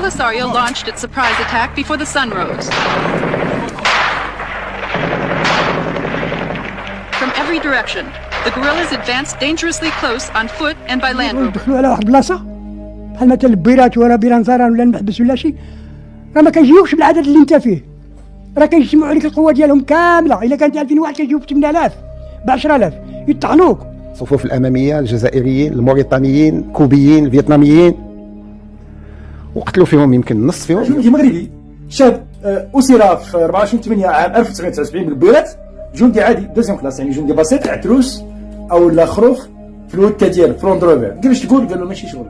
Polisario launched its surprise attack before the sun rose. From every direction, the guerrillas advanced dangerously close on foot and by land rover. دخلوا على واحد البلاصه بحال مثلا البيرات ولا بيرانزاران ولا المحبس ولا شي، راه ما كيجيوكش بالعدد اللي انت فيه، راه كيجمعوا عليك القوه ديالهم كامله. الا كانت 2000 واحد كيجيو ب 8000 ب 10000 يطعنوك. الصفوف الاماميه الجزائريين الموريتانيين الكوبيين الفيتناميين وقتلوا فيهم يمكن نص فيهم. جندي مغربي شاب اسر في 24/8 عام 1979 بالبيرات، جندي عادي دوزيام كلاس، يعني جندي بسيط عتروس او لا خروف في الوكا ديال فروند روفر. كيفاش تقول؟ قال له ماشي شغل.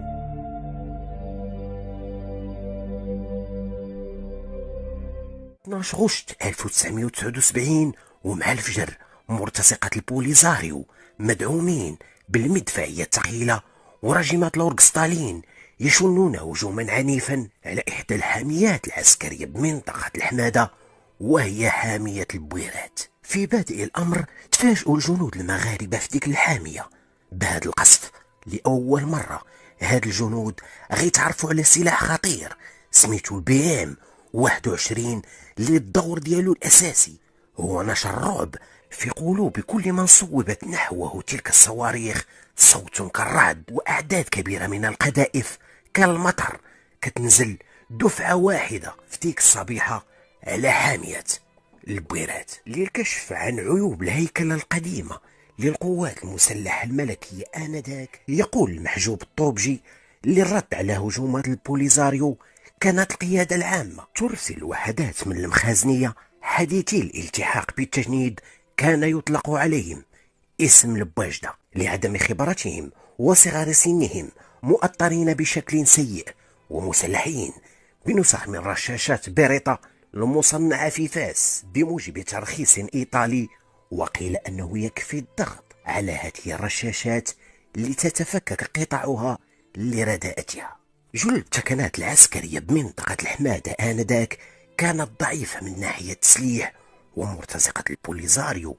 12 غشت 1979 ومع الفجر مرتزقة البوليزاريو مدعومين بالمدفعية الثقيلة وراجمات لورق ستالين يشنون هجوما عنيفا على إحدى الحاميات العسكرية بمنطقة الحمادة وهي حامية البويرات. في بادئ الأمر تفاجئوا الجنود المغاربة في ديك الحامية بهذا القصف. لأول مرة هاد الجنود غيتعرفوا على سلاح خطير سميتو البي ام 21 اللي الدور ديالو الأساسي هو نشر الرعب في قلوب كل من صوبت نحوه تلك الصواريخ. صوت كالرعد وأعداد كبيرة من القذائف كالمطر كتنزل دفعة واحدة في تلك الصبيحة على حامية البويرات. للكشف عن عيوب الهيكلة القديمة للقوات المسلحة الملكية آنذاك، يقول المحجوب الطوبجي للرد على هجومات البوليزاريو كانت القيادة العامة ترسل وحدات من المخازنية حديثي الالتحاق بالتجنيد كان يطلق عليهم اسم البواجدة لعدم خبرتهم وصغر سنهم، مؤطرين بشكل سيء ومسلحين بنسخ من رشاشات بيريطا المصنعة في فاس بموجب ترخيص إيطالي. وقيل أنه يكفي الضغط على هذه الرشاشات لتتفكك قطعها لرداءتها. جل التكنات العسكرية بمنطقة الحمادة آنذاك كانت ضعيفة من ناحية التسليح، ومرتزقة البوليزاريو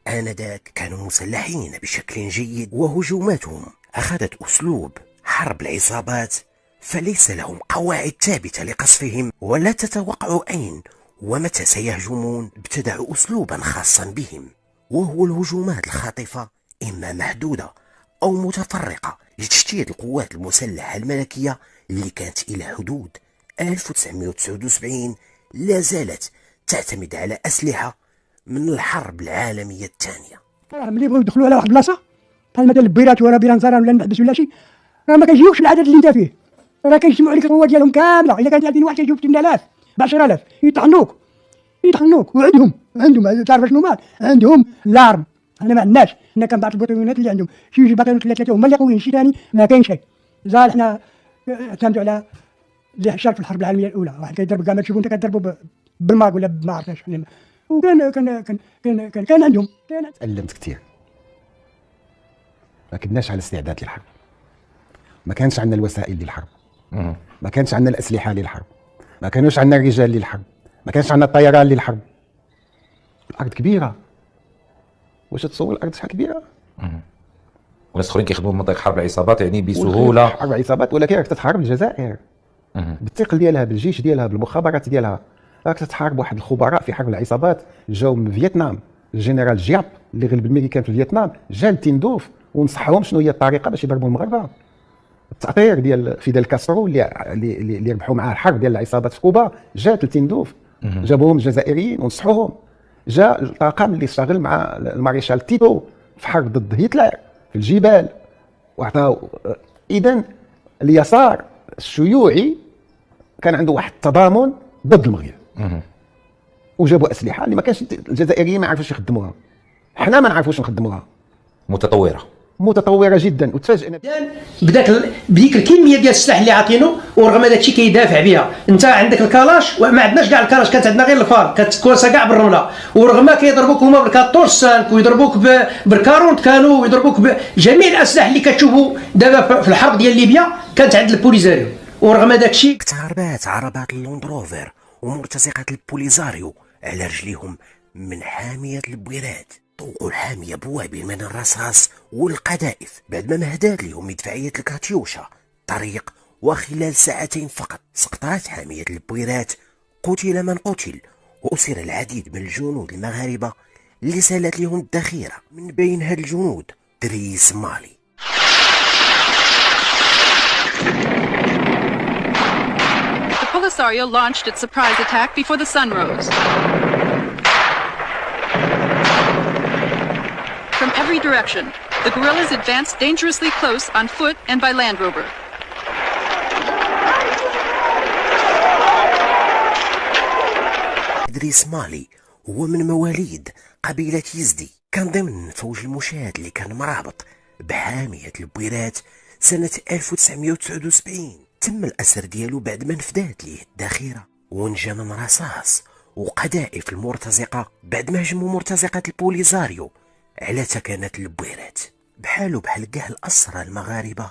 آنذاك كانوا مسلحين بشكل جيد وهجوماتهم أخذت أسلوب حرب العصابات، فليس لهم قواعد ثابتة لقصفهم ولا تتوقع أين ومتى سيهجمون. ابتدعوا أسلوبا خاصا بهم وهو الهجومات الخاطفة إما محدودة أو متفرقة لتشتيت القوات المسلحة الملكية اللي كانت إلى حدود 1979 لا زالت تعتمد على أسلحة من الحرب العالمية الثانية. ملي بغاو يدخلوا على واحد البلاصه بحال مثلا البيرات ولا بيرانزاران ولا المحبس ولا شي، راه ما كيجيوكش بالعدد اللي انت فيه، راه كيجمعوا عليك القوه ديالهم كامله. الا كانت 2000 واحد كيجيو ب 8000 ب 10000 يطعنوك. وعندهم تعرف شنو مال عندهم لارم. انا ما عندناش، حنا كنبعث البطوليات اللي عندهم شي باقيين ثلاثه هما اللي قويين، شي ثاني ما كاين شيء. زال حنا اعتمدوا على اللي شارك في الحرب العالميه الاولى، واحد كيضرب كاع ما تشوفوا انت كتضربوا بالماك ولا ما عرفتش. وكان كان كان كان كان عندهم تألمت كثير، ما كناش على استعداد للحرب، ما كانش عندنا الوسائل للحرب، ما كانش عندنا الأسلحة للحرب، ما كانوش عندنا الرجال للحرب، ما كانش عندنا الطيران للحرب. الأرض كبيرة، واش تصور الأرض شحال كبيرة؟ وناس اخرين كيخدموا منطقه حرب العصابات يعني بسهوله. حرب العصابات، ولكن راك تتحارب الجزائر بالثقل ديالها، بالجيش ديالها، بالمخابرات ديالها. راك تتحارب واحد الخبراء في حرب العصابات جاو من فيتنام. الجنرال جياب اللي غلب الامريكان في فيتنام جا لتندوف ونصحهم شنو هي الطريقه باش يضربوا المغاربه. التأطير ديال فيدال كاسترو اللي ربحوا معاه الحرب ديال العصابات في كوبا جات لتندوف، جابوهم الجزائريين ونصحوهم. جاء الطاقم اللي اشتغل مع الماريشال تيتو في حرب ضد هتلر في الجبال وعطاو. اذا اليسار الشيوعي كان عنده واحد التضامن ضد المغرب، وجابوا اسلحه اللي ما كانش الجزائريين ما عرفوش يخدموها، حنا ما نعرفوش نخدموها. متطوره جدا. وتفاجئنا بديك الكميه ديال السلاح اللي عاطينو، ورغم هذا الشيء كيدافع بها. انت عندك الكلاش وما عندناش كاع الكلاش، كانت عندنا غير الفار، كانت كورسه كاع بالرمله، ورغم كيضربوك هما بال14 ويضربوك بال40 كانوا ويضربوك بجميع الاسلحه اللي كتشوفوا دابا في الحرب ديال ليبيا كانت عند البوليزاريو. ورغم هذاك الشيء اقتربت عربات اللاندروفر ومرتزقة البوليزاريو على رجليهم من حامية البويرات. طوقوا الحامية بوابل من الرصاص والقذائف بعد ما مهدات لهم مدفعية الكاتيوشا طريق وخلال ساعتين فقط سقطت حامية البويرات، قتل من قتل، وأسر العديد من الجنود المغاربة اللي سالت لهم الذخيرة. من بين هاد الجنود دريس مالي. The Polisario launched its surprise attack before the sun rose. From every direction, the guerrillas advanced dangerously close on foot and by Land Rover. دريس مالي هو من مواليد قبيلة يزدي، كان ضمن فوج المشاة اللي كان مرابط بحامية البويرات سنة 1979. تم الأسر ديالو بعد ما نفدات ليه الذخيرة، ونجا من رصاص وقذائف المرتزقة بعد ما هجموا مرتزقة البوليزاريو على تكانات البويرات. بحالو بحال كاع الأسرى المغاربة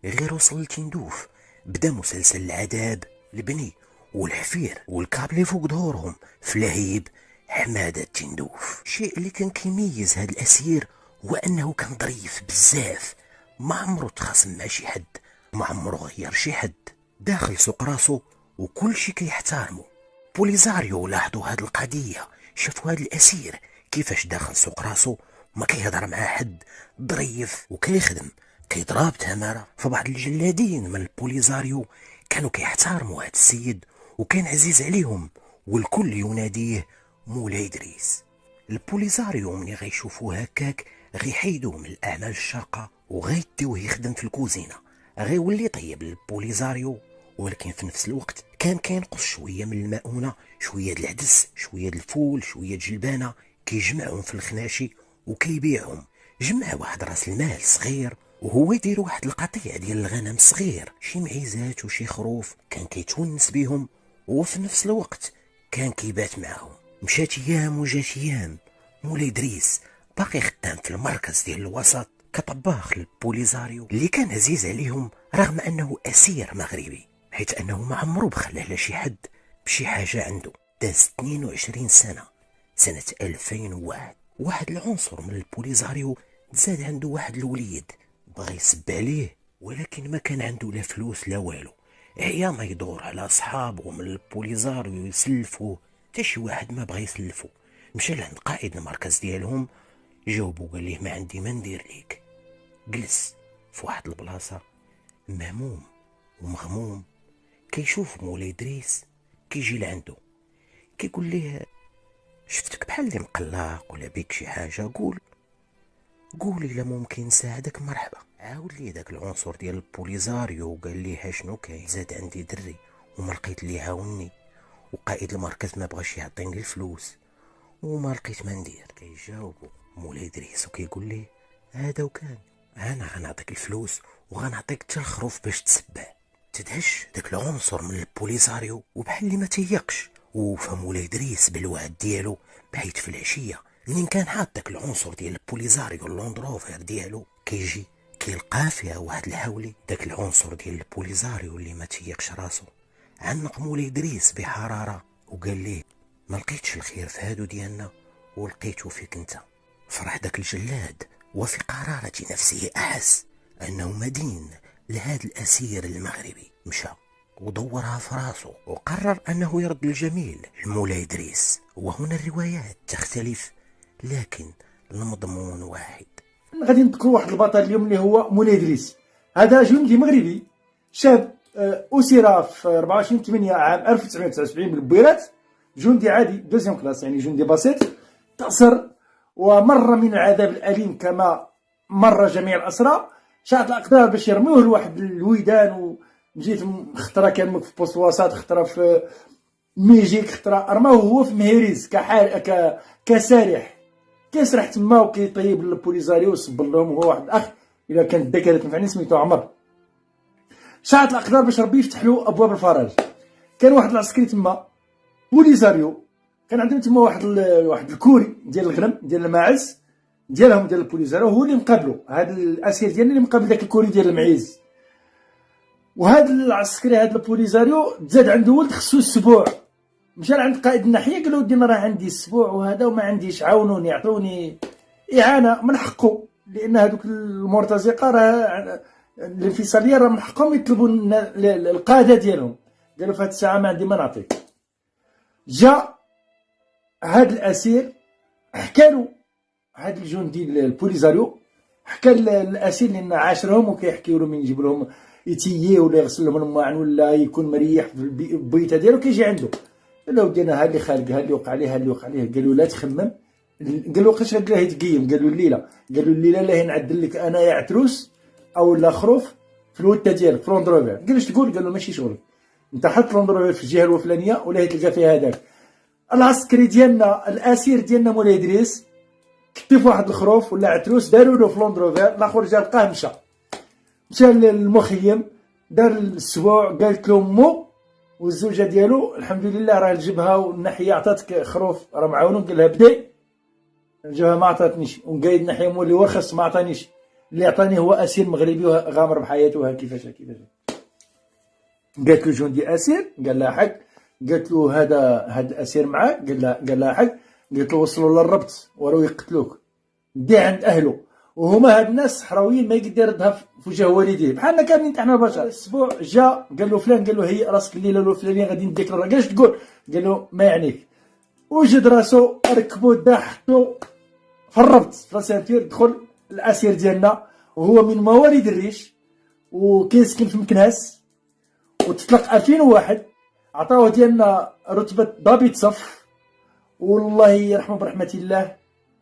غير وصل لتندوف بدا مسلسل العذاب البني والحفير والكابلي فوق ظهورهم في لهيب حمادة تندوف. الشيء اللي كان كيميز هذا الأسير هو أنه كان ظريف بزاف، ما عمرو تخاصم مع شي حد، ما عمرو غير شي حد، داخل سوق راسو وكل شي كيحتارمو. بوليزاريو لاحظوا هاد القضية، شافوا هاد الأسير كيفاش داخل سوق راسو ما كيهضر مع حد، ظريف وكيخدم كيضرب تمارة. فبعض الجلادين من البوليزاريو كانوا كيحتارموا هاد السيد وكان عزيز عليهم، والكل يناديه مولاي إدريس. البوليزاريو ملي غيشوفوه هكاك غيحيدوه من الأعمال الشاقة وغيديوه يخدم في الكوزينة، غيولي طيب البوليزاريو. ولكن في نفس الوقت كان كينقص شوية من المؤونة، شوية د العدس، شوية د الفول، شوية د الجلبانة، كيجمعهم في الخناشي وكيبيعهم. جمع واحد راس المال صغير وهو يدير واحد القطيع ديال الغنم صغير، شي معيزات وشي خروف، كان كيتونس بهم وفي نفس الوقت كان كيبات معاهم. مشات ايام وجات ايام، مولاي إدريس باقي خدام في المركز ديال الوسط كطباخ للبوليزاريو اللي كان عزيز عليهم رغم انه اسير مغربي، حيث انه ما عمرو بخل على شي حد بشي حاجه عنده. داز 22 سنه، سنه 2001 واحد العنصر من البوليزاريو تزاد عنده واحد الوليد بغى يسب عليه، ولكن ما كان عنده لا فلوس لا والو، عيا ما يدور على صحابه من البوليزاريو يسلفوه، حتى شي واحد ما بغى يسلفو. مشى لعند قائد المركز ديالهم، جاوبو قال ليه ما عندي ما ندير ليك. جلس في واحد البلاصه مهموم ومغموم، كيشوف مولاي إدريس كيجي لعندو، كيقول ليه شفتك بحال اللي مقلق ولا بيك شي حاجه، قول الا ممكن نساعدك مرحبا. عاود لي داك العنصر ديال البوليزاريو وقال لي شنو كاين. زاد عندي دري وما لقيت اللي يعاونني، وقائد المركز ما بغاش يعطيني الفلوس وما لقيت ما ندير. كيجاوبو مولاي إدريس وكيقول لي هذا وكان، انا غنعطيك الفلوس وغنعطيك حتى الخروف باش تسبع. تدهش داك العنصر من البوليزاريو وبحال اللي ما تيقش، وفهم مولاي إدريس بالوعد ديالو، بحيث في العشيه منين كان حاط داك العنصر ديال البوليزاريو اللوندروفر ديالو كيجي كيلقى فيها واحد الحولي. داك العنصر ديال البوليزاريو اللي ما تيقش راسو عنق مولاي إدريس بحراره وقال ليه ما لقيتش الخير في هادو ديالنا ولقيتو فيك انت. فرح داك الجلاد وفي قرارة نفسه احس انه مدين لهذا الاسير المغربي. مشى ودورها في راسو وقرر انه يرد الجميل لمولاي إدريس. وهنا الروايات تختلف لكن المضمون واحد. غادي نذكروا واحد البطل اليوم اللي هو مولاي إدريس. هذا جندي مغربي شاب أسر في 24/8 عام 1979 بالبويرات، جندي عادي دوزيام كلاس، يعني جندي بسيط، تأسر ومر من العذاب الأليم كما مر جميع الأسرى. شاءت الأقدار باش يرموه لواحد الويدان، وجيت خطرة كان في بوست وسط، خطرة في ميجيك، خطرة رماوه هو في مهيريز كسارح، كيسرح تما وكيطيب البوليزاريو ويصبر لهم. هو واحد الأخ إلا كانت الذاكرة تنفعني سميتو عمر. شاءت الأقدار باش ربي يفتح له أبواب الفرج. كان واحد العسكري تما بوليزاريو، كان عندهم تما واحد الكوري ديال الغنم ديال الماعز ديالهم ديال البوليزاريو، هو اللي مقابلو هذا الاسير ديالنا اللي مقابل داك الكوري ديال المعيز. وهذا العسكري هذا البوليزاريو تزاد عنده ولد خصو السبوع، مشى لعند قائد الناحيه قال له ودي راه عندي السبوع وهذا وما عنديش، عاونوني اعطوني اعانه من حقه، لان هذوك المرتزقه راه الانفصاليه راه من حقهم يطلبوا القاده ديالهم. قالوا في هذه الساعه ما عندي ما نعطيك. جا هذا الاسير حكى له هذا الجندي البوليزاريو، حكى الاسير لان عاشرهم وكيحكيو له من يجيب لهم يتييه ولا يغسل لهم الماعن ولا يكون مريح في البيته ديالو كيجي عنده. قال له ودي انا ها اللي خارج ها اللي وقع عليه ها اللي وقع عليه. قال له لا تخمم. قال له واش هاد يتقيم؟ قال له الليله. قال له الليله لا نعدل لك انا يا عتروس او لا خروف في الوته ديالك في لوندروفير. قال له اش تقول؟ قال له ماشي شغلك، انت حط لوندروفير في الجهه الفلانيه ولا تلقى فيها هذاك. العسكري ديالنا الاسير ديالنا مولاي ادريس كتف واحد الخروف ولا عتروس داروا له في لوندروفير، الاخر جا لقاه مشى للمخيم دار السبوع قالت له امو والزوجه ديالو الحمد لله راه الجبهه والناحيه عطاتك خروف راه معاونهم. قال لها بدي الجبهه ما عطاتنيش ومقايد ناحيه مولي ورخص ما عطانيش، اللي عطاني هو اسير مغربي غامر بحياته. كيفاش قالت له جندي اسير؟ قال لها حق. قالت له هذا الاسير معاك؟ قال لها حق. قالت له وصلوا للربط وراو يقتلوك، دي عند اهله وهما هاد الناس صحراويين ما يقدر يردها في وجه والديه بحالنا كاملين حنا بشر. الاسبوع جا قال له فلان، قال له هي راسك الليله الفلانيه غادي نديك الرا. قالش تقول؟ قال له ما يعنيك. وجد راسو ركبو دا حطو في الربط في لاسانتير. دخل الاسير ديالنا وهو من مواليد الريش وكيسكن في مكناس وتطلق 2001. عطاوه ديالنا رتبه ضابط صف والله يرحمه برحمه الله.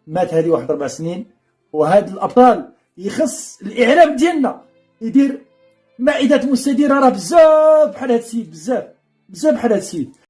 مات هذه واحد 4 سنين. وهاد الابطال يخص الاعلام ديالنا يدير مائده مستديره راه بزاف بحال هاد السيد، بزاف بحال هاد السيد.